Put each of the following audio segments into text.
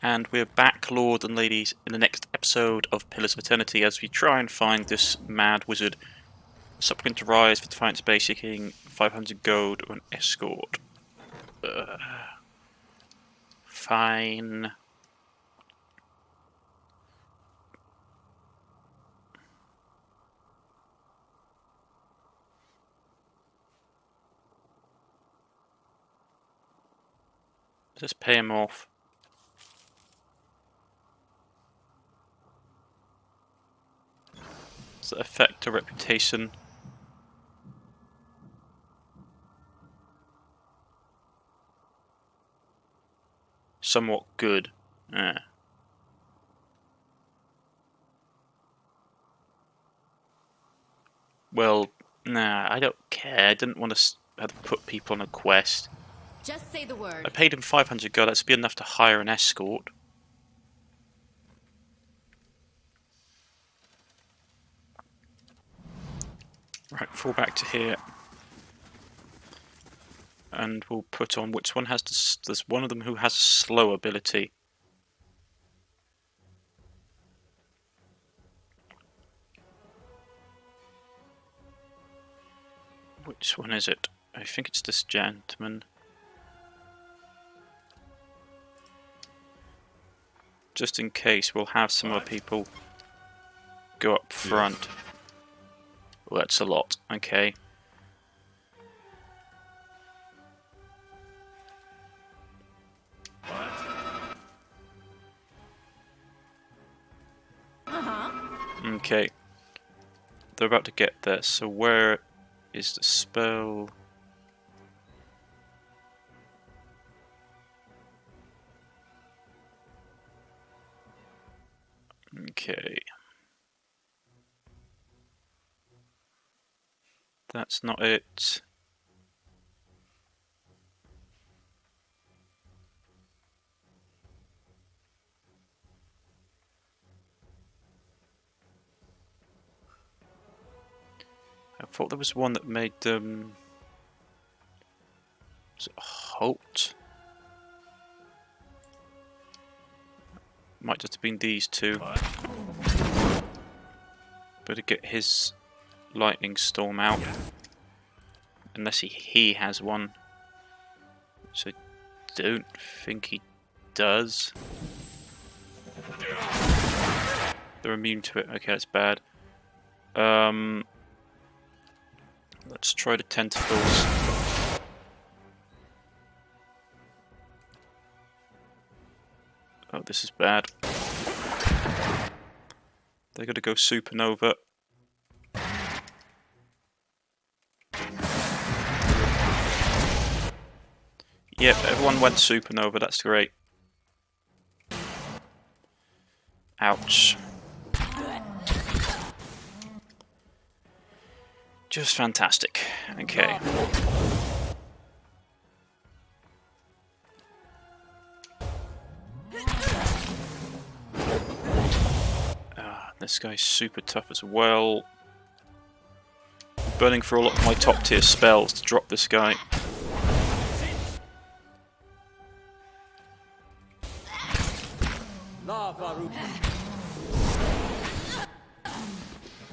And we're back, Lord and ladies, in the next episode of Pillars of Eternity as we try and find this mad wizard. Supplicant to rise for Defiance Bay, seeking 500 gold or an escort. Fine. Just pay him off. Does that affect a reputation? Somewhat good. Well, nah, I don't care. I didn't want to have to put people on a quest. Just say the word. I paid him 500 gold. That's be enough to hire an escort. Right, fall back to here. And we'll put on which one has to. There's one of them who has a slow ability. Which one is it? I think it's this gentleman. Just in case, we'll have some other people go up front. Well, that's a lot. Okay. Okay. They're about to get there, so where is the spell? Okay. That's not it. I thought there was one that made them. Was it halt? Might just have been these two. Better get his lightning storm out. Unless he has one. So I don't think he does. They're immune to it. Okay, that's bad. Let's try the tentacles. Oh, this is bad. They're gonna go supernova. Yep, everyone went supernova, that's great. Ouch. Just fantastic. Okay. This guy's super tough as well. Burning for a lot of my top tier spells to drop this guy.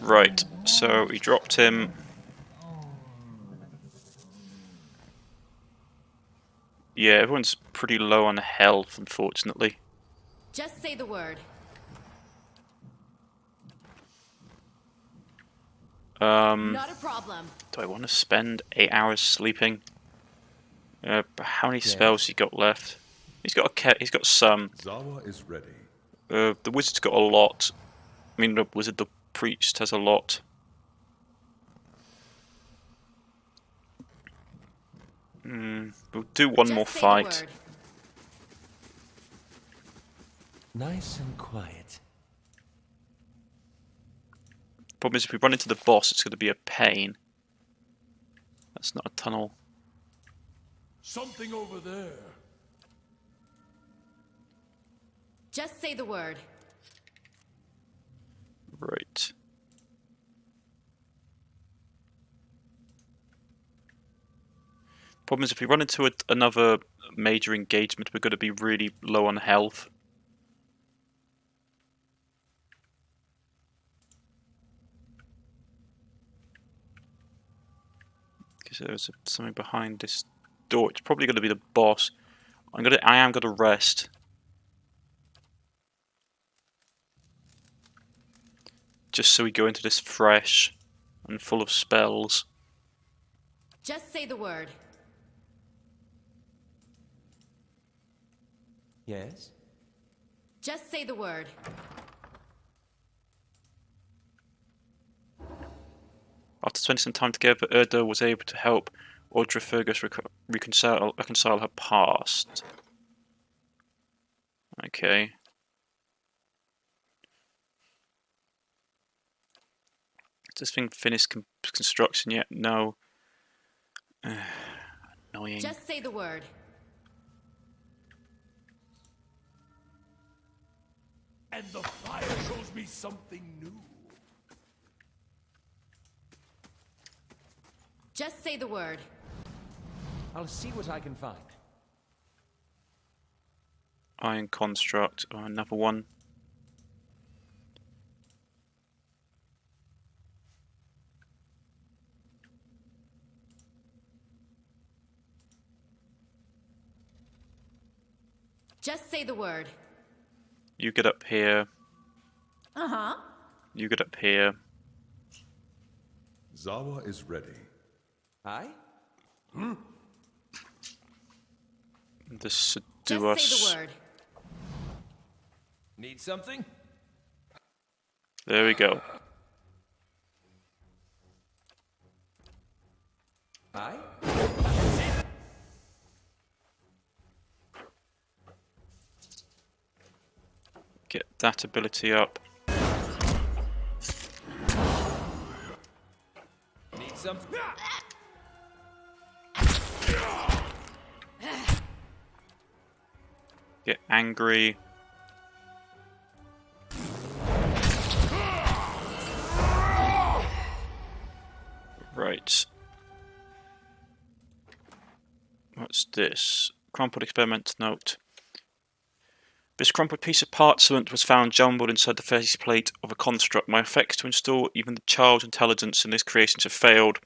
Right, so we dropped him. Yeah, everyone's pretty low on health, unfortunately. Just say the word. Not a problem. Do I want to spend 8 hours sleeping? How many spells he got left? He's got some. Zawa is ready. The wizard's got a lot. I mean, the priest has a lot. We'll do one more fight. Nice and quiet. Problem is, if we run into the boss, it's going to be a pain. That's not a tunnel. Something over there. Just say the word. Right. Problem is, if we run into another major engagement, we're going to be really low on health. Because there's something behind this door. It's probably going to be the boss. I am going to rest. Just so we go into this fresh and full of spells. Just say the word. Yes? Just say the word. After spending some time together, Erdo was able to help Audra Fergus reconcile her past. Okay. Has this thing finished construction yet? No. Annoying. Just say the word. And the fire shows me something new. Just say the word. I'll see what I can find. Iron construct. Oh, another one. Just say the word. You get up here. Uh-huh. You get up here. Zawa is ready. Aye? This should do Just us. say the word. Need something? There we go. Aye? Get that ability up. Need something? Get angry. Right. What's this? Crumpled experiment note. This crumpled piece of parchment was found jumbled inside the faceplate of a construct. My effects to install even the child's intelligence in this creation have failed.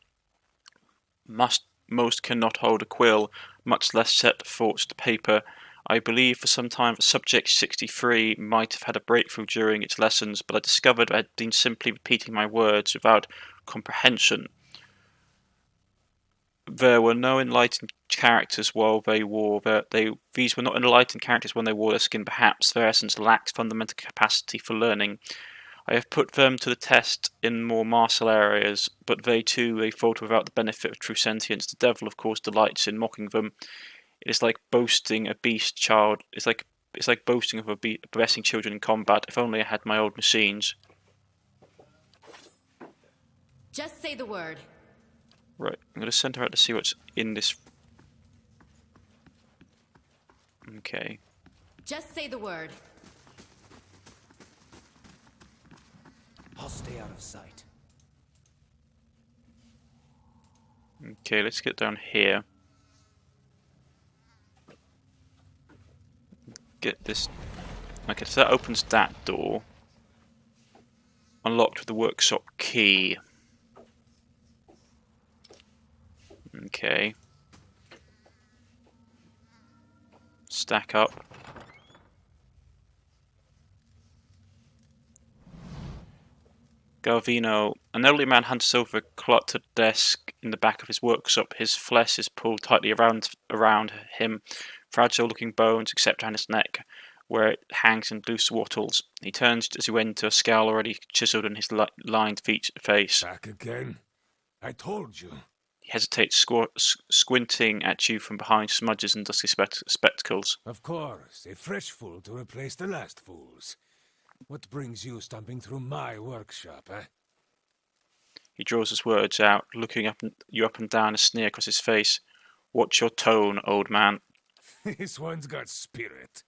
Most cannot hold a quill, much less set thoughts to paper. I believe for some time that Subject 63 might have had a breakthrough during its lessons, but I discovered I had been simply repeating my words without comprehension. There were no enlightened characters while they wore these were not enlightened characters when they wore their skin. Perhaps their essence lacked fundamental capacity for learning. I have put them to the test in more martial areas, but they falter without the benefit of true sentience. The devil, of course, delights in mocking them. It is like boasting a beast child. It's like boasting of blessing children in combat. If only I had my old machines. Just say the word. Right, I'm going to send her out to see what's in this. Okay. Just say the word. I'll stay out of sight. Okay, let's get down here. Get this. Okay, so that opens that door. Unlocked with the workshop key. Okay. Stack up. Galvino. An elderly man hunched over a cluttered desk in the back of his workshop. His flesh is pulled tightly around him. Fragile-looking bones, except around his neck, where it hangs in loose wattles. He turns as he went to a scowl already chiseled in his lined face. Back again? I told you. He hesitates, squinting at you from behind smudges and dusty spectacles. Of course, a fresh fool to replace the last fools. What brings you stomping through my workshop, eh? He draws his words out, looking you up and down, a sneer across his face. Watch your tone, old man. This one's got spirit.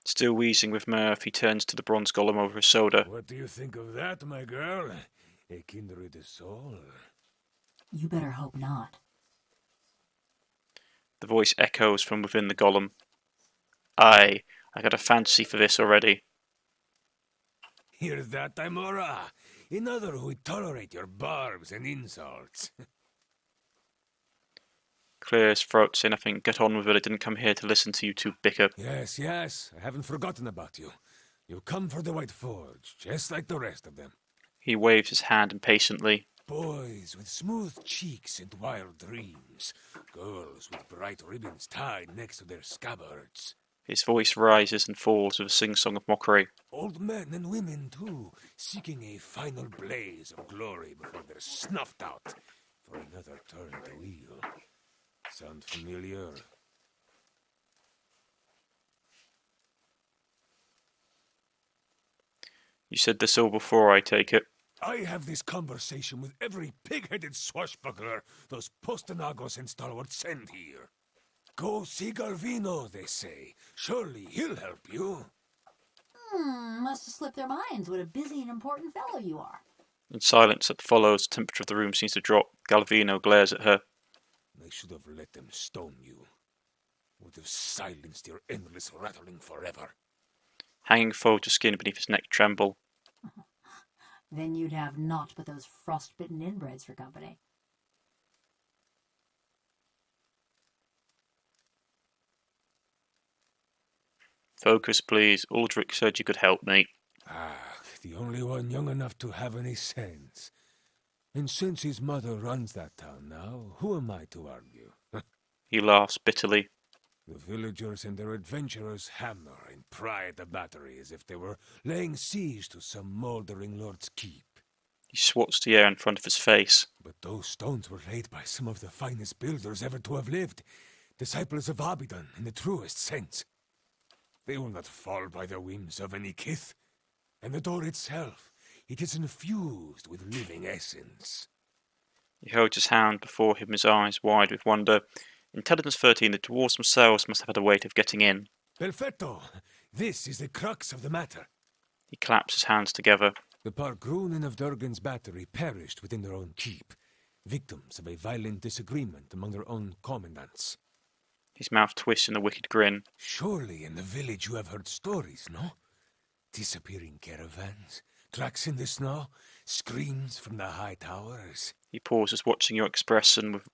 Still wheezing with mirth, he turns to the bronze golem over his shoulder. What do you think of that, my girl? A kindred soul. You better hope not. The voice echoes from within the golem. Aye, I got a fancy for this already. Hear that, Timora? Another who would tolerate your barbs and insults. clear his throat, saying, "I think get on with it. I didn't come here to listen to you two bicker." Yes, yes, I haven't forgotten about you. You come for the White Forge, just like the rest of them. He waved his hand impatiently. Boys with smooth cheeks and wild dreams. Girls with bright ribbons tied next to their scabbards. His voice rises and falls with a sing-song of mockery. Old men and women, too, seeking a final blaze of glory before they're snuffed out for another turn of the wheel. Sound familiar? You said this all before, I take it. I have this conversation with every pig-headed swashbuckler those Postonagos and stalwarts send here. Go see Galvino, they say. Surely he'll help you. Must have slipped their minds what a busy and important fellow you are. In silence that follows, the temperature of the room seems to drop. Galvino glares at her. I should have let them stone you. Would have silenced your endless rattling forever. Hanging folds of skin beneath his neck tremble. Then you'd have naught but those frostbitten inbreds for company. Focus, please. Aldrich said you could help me. The only one young enough to have any sense. And since his mother runs that town now, who am I to argue? He laughs bitterly. The villagers and their adventurers hammer and pry at the battery as if they were laying siege to some mouldering lord's keep. He swats the air in front of his face. But those stones were laid by some of the finest builders ever to have lived, disciples of Abidan in the truest sense. They will not fall by the whims of any kith. And the door itself, it is infused with living essence. He holds his hand before him, his eyes wide with wonder. Intelligence 13, the dwarves themselves must have had a way of getting in. Perfetto! This is the crux of the matter. He claps his hands together. The Pargrunen of Durgan's battery perished within their own keep, victims of a violent disagreement among their own commandants. His mouth twists in a wicked grin. Surely in the village you have heard stories, no? Disappearing caravans, tracks in the snow, screams from the high towers. He pauses, watching your expression with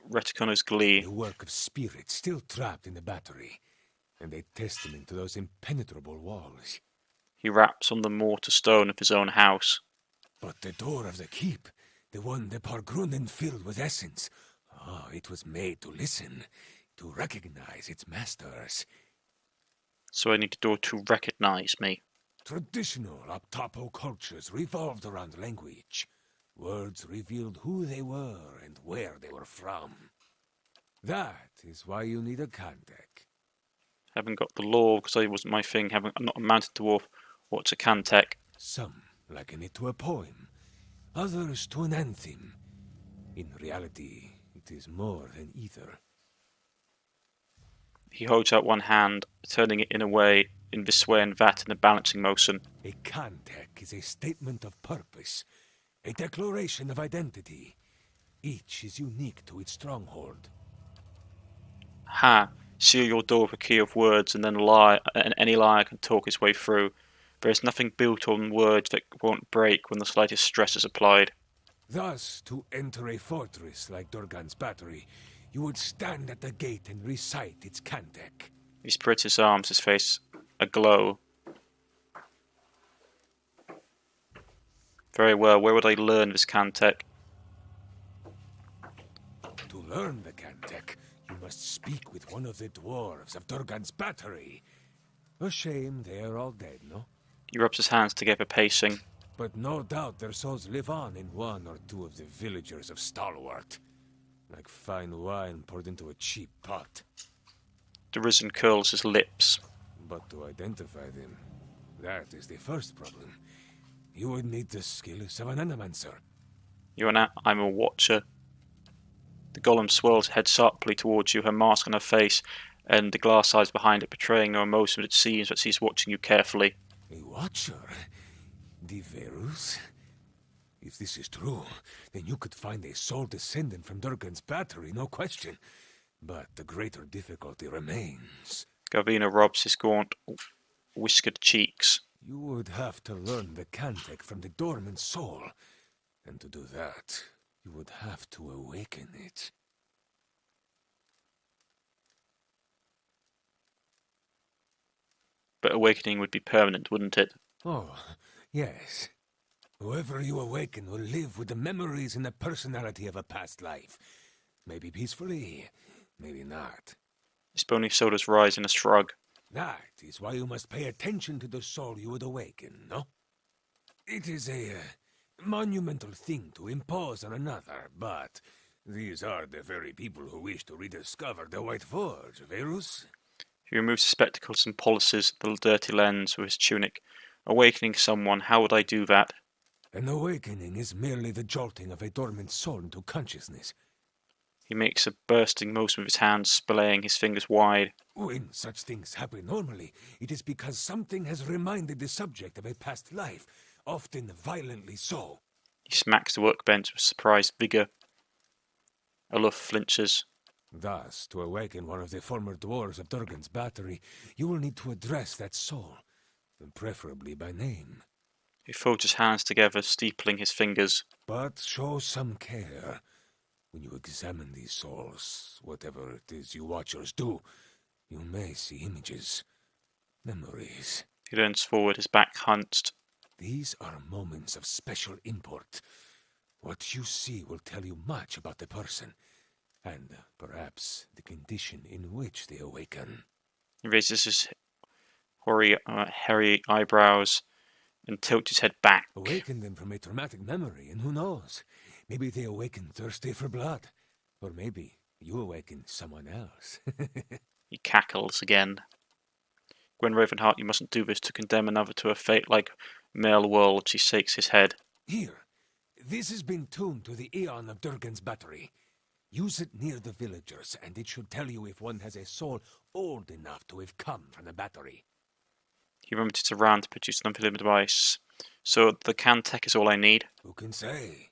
reticular's glee. The work of spirits still trapped in the battery, and a testament to those impenetrable walls. He raps on the mortar stone of his own house. But the door of the keep, the one the Pargrunen filled with essence, it was made to listen, to recognize its masters. So I need the door to recognize me. Traditional Aptapo cultures revolved around language. Words revealed who they were and where they were from. That is why you need a Kantek. Haven't got the law because it wasn't my thing. I'm not a mountain dwarf. What's a Kantek? Some liken it to a poem, others to an anthem. In reality, it is more than either. He holds out one hand, turning it in this way and that in a balancing motion. A Kantek is a statement of purpose, a declaration of identity. Each is unique to its stronghold. Ha! Seal your door with a key of words, and then lie, and any liar can talk his way through. There is nothing built on words that won't break when the slightest stress is applied. Thus, to enter a fortress like Durgan's battery, you would stand at the gate and recite its Kantek. He spreads his arms, his face aglow. Very well, where would I learn this Kantek? To learn the Kantek, you must speak with one of the dwarves of Durgan's battery. A shame they are all dead, no? He rubs his hands together, pacing. But no doubt their souls live on in one or two of the villagers of Stalwart. Like fine wine poured into a cheap pot. The risen curls his lips. But to identify them, that is the first problem. You would need the skills of an animancer. I'm a watcher. The golem swirls her head sharply towards you, her mask on her face, and the glass eyes behind it betraying no emotion, but it seems that she's watching you carefully. A watcher? Diverus? If this is true, then you could find a sole descendant from Durgan's battery, no question. But the greater difficulty remains. Gavina rubs his gaunt, whiskered cheeks. You would have to learn the Kantek from the dormant soul. And to do that, you would have to awaken it. But awakening would be permanent, wouldn't it? Oh, yes. Whoever you awaken will live with the memories and the personality of a past life. Maybe peacefully, maybe not. His bony shoulders rise in a shrug. That is why you must pay attention to the soul you would awaken, no? It is a monumental thing to impose on another, but these are the very people who wish to rediscover the White Forge, Verus. He removes his spectacles and polishes the dirty lens with his tunic. Awakening someone, how would I do that? An awakening is merely the jolting of a dormant soul into consciousness. He makes a bursting motion with his hands, splaying his fingers wide. When such things happen normally, it is because something has reminded the subject of a past life, often violently so. He smacks the workbench with surprised vigour. Olaf flinches. Thus, to awaken one of the former dwarves of Durgan's battery, you will need to address that soul, and preferably by name. He folds his hands together, steepling his fingers. But show some care. When you examine these souls, whatever it is you watchers do, you may see images, memories. He leans forward, his back hunched. These are moments of special import. What you see will tell you much about the person, and perhaps the condition in which they awaken. He raises his hairy eyebrows and tilts his head back. Awaken them from a traumatic memory, and who knows? Maybe they awaken thirsty for blood. Or maybe you awaken someone else. He cackles again. Gwen Ravenheart, you mustn't do this to condemn another to a fate like male world. She shakes his head. Here, this has been tuned to the Aeon of Durgan's battery. Use it near the villagers, and it should tell you if one has a soul old enough to have come from the battery. He rummages around to produce an unfamiliar device. So the Cantech is all I need? Who can say?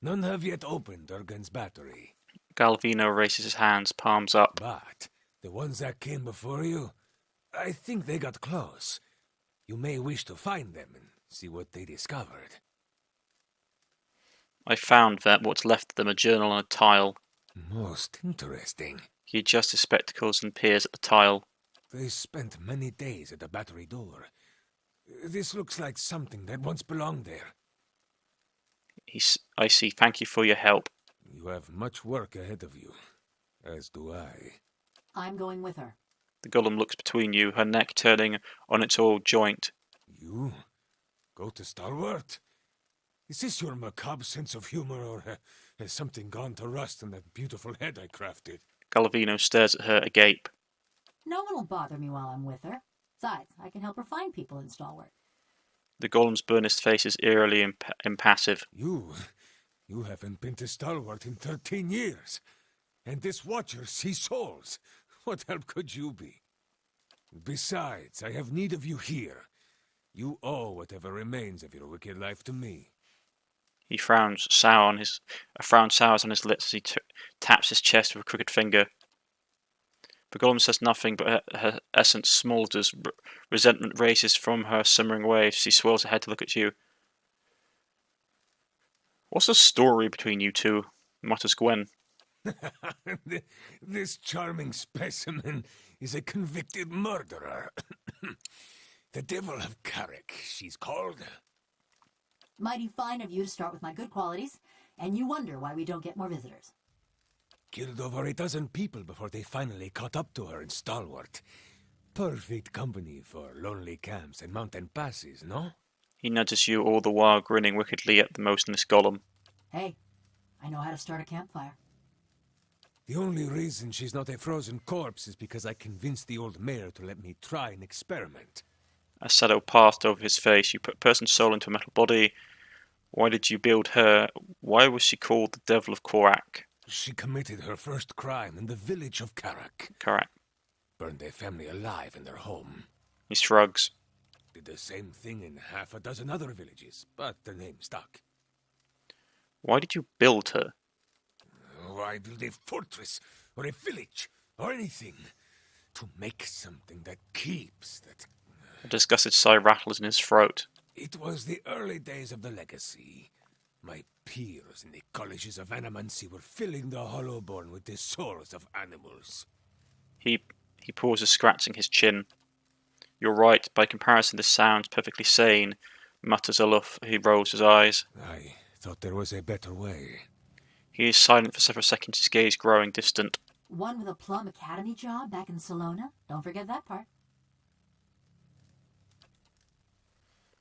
None have yet opened Durgan's battery. Galvino raises his hands, palms up. But the ones that came before you, I think they got close. You may wish to find them and see what they discovered. I found that what's left of them, a journal on a tile. Most interesting. He adjusts his spectacles and peers at the tile. They spent many days at the battery door. This looks like something that once belonged there. I see. Thank you for your help. You have much work ahead of you, as do I. I'm going with her. The golem looks between you, her neck turning on its old joint. You? Go to Stalwart? Is this your macabre sense of humor, or has something gone to rust in that beautiful head I crafted? Galvino stares at her agape. No one will bother me while I'm with her. Besides, I can help her find people in Stalwart. The golem's burnished face is eerily impassive. You haven't been to Stalwart in 13 years. And this watcher sees souls. What help could you be? Besides, I have need of you here. You owe whatever remains of your wicked life to me. He frowns, a frown sours on his lips as he taps his chest with a crooked finger. The golem says nothing, but her essence smoulders. Resentment races from her simmering waves. She swirls her head to look at you. What's the story between you two? Mutters Gwen. This charming specimen is a convicted murderer. The Devil of Carrick, she's called. Mighty fine of you to start with my good qualities, and you wonder why we don't get more visitors. Killed over a dozen people before they finally caught up to her in Stalwart. Perfect company for lonely camps and mountain passes, no? He nudges you, all the while grinning wickedly at the motionless golem. Hey, I know how to start a campfire. The only reason she's not a frozen corpse is because I convinced the old mayor to let me try an experiment. A shadow passed over his face. You put a person's soul into a metal body. Why did you build her? Why was she called the Devil of Korak? She committed her first crime in the village of Carrick. Korak. Burned a family alive in their home. He shrugs. Did the same thing in half a dozen other villages, but the name stuck. Why did you build her? Why build a fortress, or a village, or anything? To make something that keeps, that... A disgusted sigh rattles in his throat. It was the early days of the legacy. My peers in the colleges of Animancy were filling the Hollowborn with the souls of animals. He pauses, scratching his chin. You're right. By comparison, this sounds perfectly sane, mutters Olaf. He rolls his eyes. I thought there was a better way. He is silent for several seconds, his gaze growing distant. One with a plum academy job back in Salona. Don't forget that part.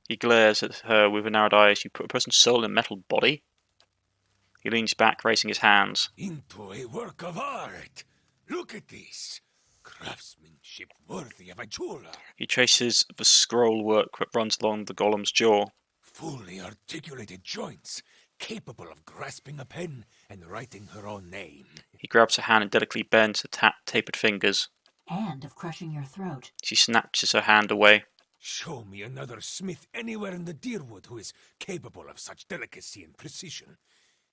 He glares at her with narrowed eyes. You put a person's soul in a metal body? He leans back, raising his hands. Into a work of art. Look at this. Craftsmanship worthy of a jeweler. He traces the scroll work that runs along the golem's jaw. Fully articulated joints, capable of grasping a pen and writing her own name. He grabs her hand and delicately bends the tapered fingers. And of crushing your throat. She snatches her hand away. Show me another smith anywhere in the Deerwood who is capable of such delicacy and precision.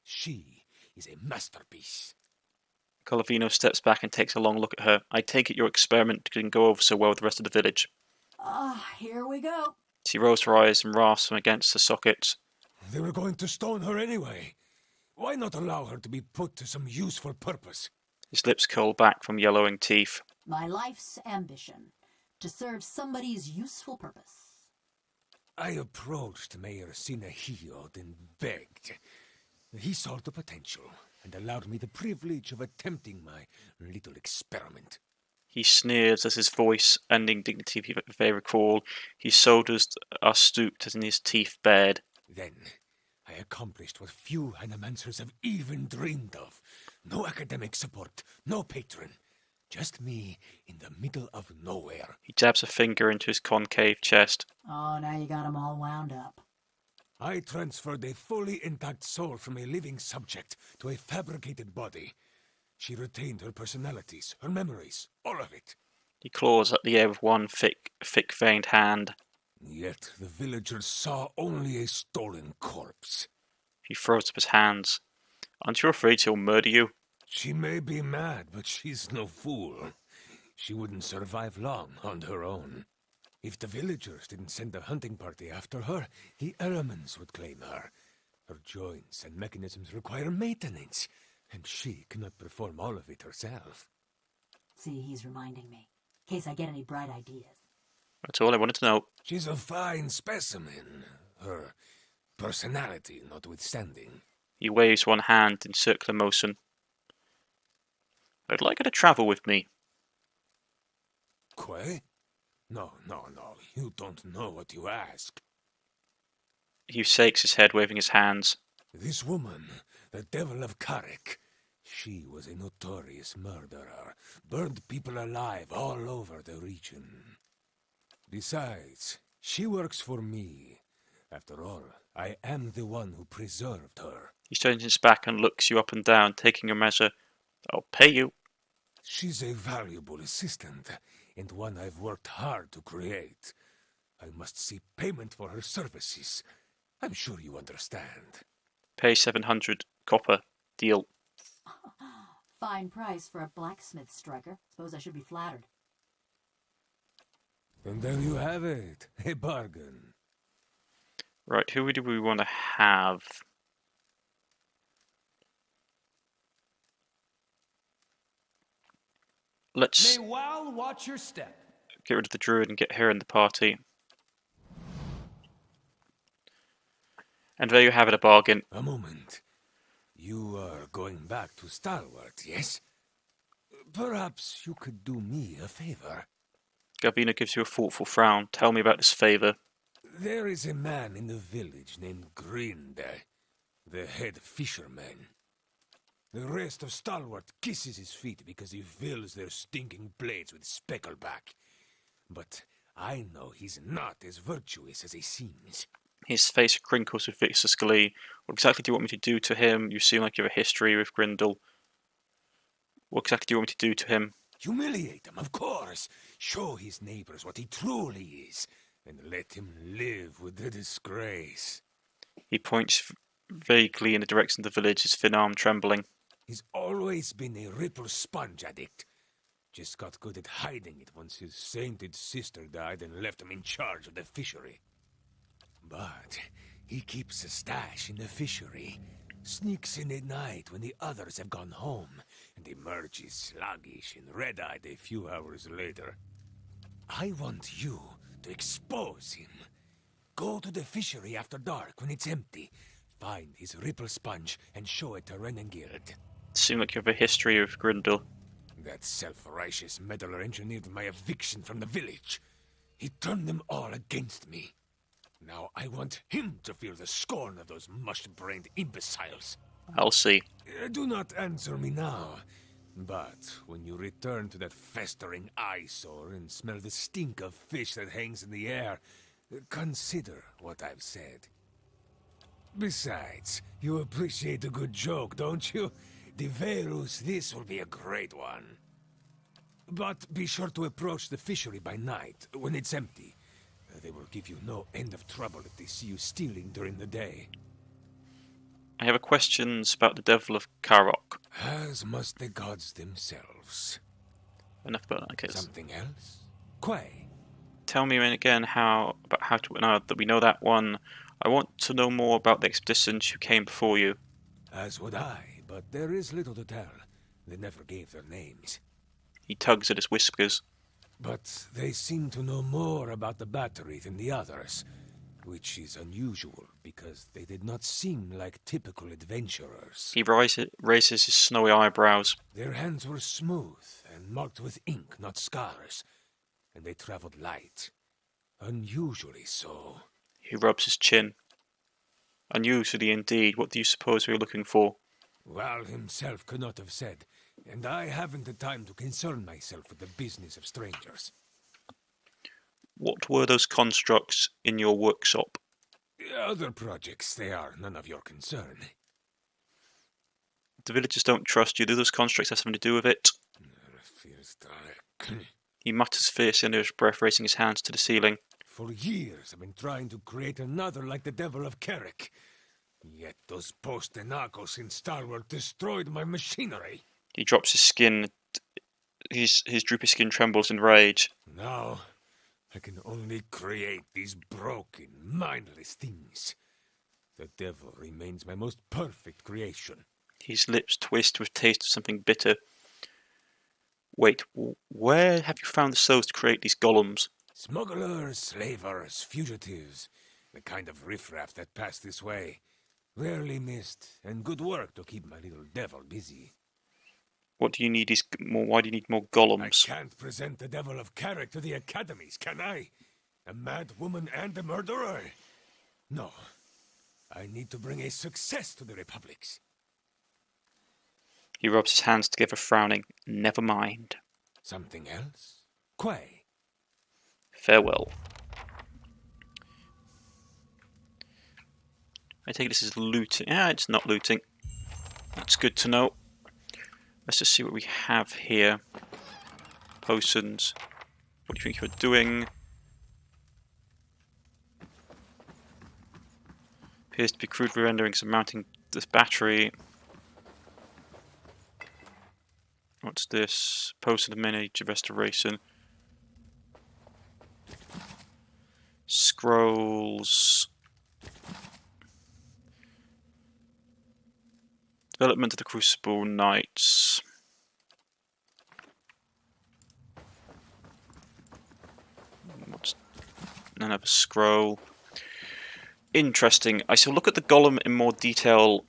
She is a masterpiece. Colavino steps back and takes a long look at her. I take it your experiment didn't go over so well with the rest of the village. Here we go. She rolls her eyes and rasps them against the sockets. They were going to stone her anyway. Why not allow her to be put to some useful purpose? His lips curl back from yellowing teeth. My life's ambition. To serve somebody's useful purpose. I approached Mayor Sinahiod and begged. He saw the potential and allowed me the privilege of attempting my little experiment. He sneers as his voice, ending dignity if they recall. His shoulders are stooped as in his teeth bared. Then I accomplished what few animancers have even dreamed of. No academic support, no patron. Just me in the middle of nowhere. He jabs a finger into his concave chest. Oh, now you got him all wound up. I transferred a fully intact soul from a living subject to a fabricated body. She retained her personalities, her memories, all of it. He claws at the air with one thick-veined hand. Yet the villagers saw only a stolen corpse. He throws up his hands. Aren't you afraid he'll murder you? She may be mad, but she's no fool. She wouldn't survive long on her own. If the villagers didn't send a hunting party after her, the elements would claim her. Her joints and mechanisms require maintenance, and she cannot perform all of it herself. See, he's reminding me. In case I get any bright ideas. That's all I wanted to know. She's a fine specimen, her personality notwithstanding. He waves one hand in circular motion. I'd like her to travel with me. Quay? No, you don't know what you ask. He shakes his head, waving his hands. This woman, the Devil of Carrick, she was a notorious murderer, burned people alive all over the region. Besides, she works for me. After all, I am the one who preserved her. He turns his back and looks you up and down, taking a measure. I'll pay you. She's a valuable assistant, and one I've worked hard to create. I must see payment for her services. I'm sure you understand. Pay 700 copper. Deal. Fine price for a blacksmith striker. Suppose I should be flattered. And there you have it, a bargain. Right, who do we want to have? Let's May Wal watch your step. get rid of the druid and get her in the party. And there you have it, a bargain. A moment. You are going back to Stalwart, yes? Perhaps you could do me a favor. Gavina gives you a thoughtful frown. Tell me about this favour. There is a man in the village named Grind, the head fisherman. The rest of Stalwart kisses his feet because he fills their stinking blades with speckleback. But I know he's not as virtuous as he seems. His face crinkles with vicious glee. What exactly do you want me to do to him? You seem like you have a history with Grindel. What exactly do you want me to do to him? Humiliate him, of course. Show his neighbors what he truly is, and let him live with the disgrace. He points vaguely in the direction of the village, his thin arm trembling. He's always been a ripple sponge addict. Just got good at hiding it once his sainted sister died and left him in charge of the fishery. But he keeps a stash in the fishery, sneaks in at night when the others have gone home, and emerges sluggish and red-eyed a few hours later. I want you to expose him. Go to the fishery after dark when it's empty. Find his ripple sponge and show it to Renengild. Seem like you have a history of Grindel. That self-righteous meddler engineered my eviction from the village. He turned them all against me. Now I want him to feel the scorn of those mush-brained imbeciles. I'll see. Do not answer me now. But when you return to that festering eyesore and smell the stink of fish that hangs in the air, consider what I've said. Besides, you appreciate a good joke, don't you? De Verus, this will be a great one. But be sure to approach the fishery by night, when it's empty. They will give you no end of trouble if they see you stealing during the day. I have questions about the Devil of Karok. As must the gods themselves. Enough about that, I guess. Something else? Quay. Tell me again how to now that we know that one. I want to know more about the expeditions who came before you. As would I, but there is little to tell. They never gave their names. He tugs at his whiskers. But they seem to know more about the battery than the others, which is unusual because they did not seem like typical adventurers. He raises his snowy eyebrows. Their hands were smooth and marked with ink, not scars, and they traveled light. Unusually so. He rubs his chin. Unusually indeed. What do you suppose we were looking for? Val himself could not have said, and I haven't the time to concern myself with the business of strangers. What were those constructs in your workshop? Other projects, they are none of your concern. The villagers don't trust you. Do those constructs have something to do with it? He mutters fiercely under his breath, raising his hands to the ceiling. For years I've been trying to create another like the Devil of Carrick. Yet those post-Enacos in Starward destroyed my machinery. He drops his skin. His droopy skin trembles in rage. Now, I can only create these broken, mindless things. The devil remains my most perfect creation. His lips twist with taste of something bitter. Wait, where have you found the souls to create these golems? Smugglers, slavers, fugitives. The kind of riffraff that pass this way. Rarely missed, and good work to keep my little devil busy. What do you need? Why do you need more golems? I can't present the Devil of Carrick to the academies, can I? A mad woman and a murderer? No. I need to bring a success to the republics. He rubs his hands together, frowning. Never mind. Something else? Quay. Farewell. I take this as looting. Ah, it's not looting. That's good to know. Let's just see what we have here. Potions. What do you think you're doing? Appears to be crude renderings of mounting this battery. What's this? Potion of miniature restoration. Scrolls. Development of the Crucible Knights. What's another scroll? Interesting. I shall look at the golem in more detail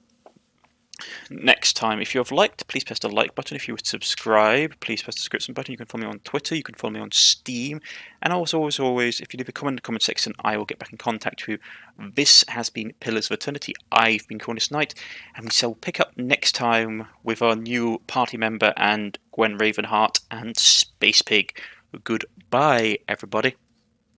next time. If you have liked, please press the like button. If you would subscribe, please press the subscription button. You can follow me on Twitter, you can follow me on Steam, and also, as always, if you leave a comment in the comment section, I will get back in contact with you. This has been Pillars of Eternity. I've been Cornish-Knight, and we shall pick up next time with our new party member and Gwen Ravenheart and Space Pig. Goodbye, everybody.